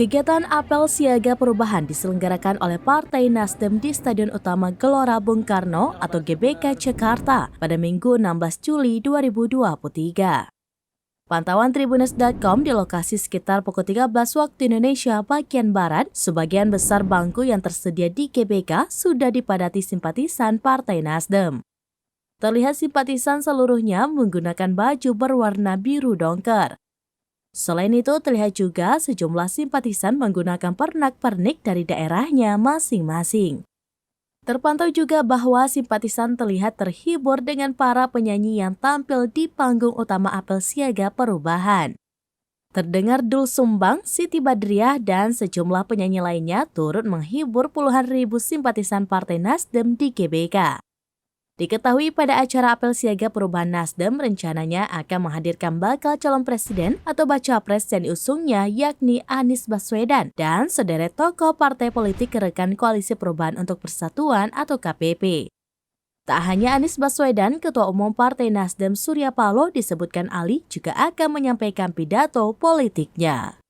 Kegiatan apel siaga perubahan diselenggarakan oleh Partai Nasdem di Stadion Utama Gelora Bung Karno atau GBK Jakarta pada Minggu 16 Juli 2023. Pantauan Tribunnews.com di lokasi sekitar pukul 13 waktu Indonesia bagian Barat, sebagian besar bangku yang tersedia di GBK sudah dipadati simpatisan Partai Nasdem. Terlihat simpatisan seluruhnya menggunakan baju berwarna biru dongker. Selain itu, terlihat juga sejumlah simpatisan menggunakan pernak-pernik dari daerahnya masing-masing. Terpantau juga bahwa simpatisan terlihat terhibur dengan para penyanyi yang tampil di panggung utama apel siaga perubahan. Terdengar Doel Sumbang, Siti Badriah, dan sejumlah penyanyi lainnya turut menghibur puluhan ribu simpatisan Partai Nasdem di GBK. Diketahui pada acara apel siaga perubahan Nasdem rencananya akan menghadirkan bakal calon presiden atau baca pres yang diusungnya yakni Anies Baswedan dan sederet tokoh partai politik rekan koalisi perubahan untuk persatuan atau KPP. Tak hanya Anies Baswedan, Ketua Umum Partai Nasdem Surya Paloh disebutkan Ali juga akan menyampaikan pidato politiknya.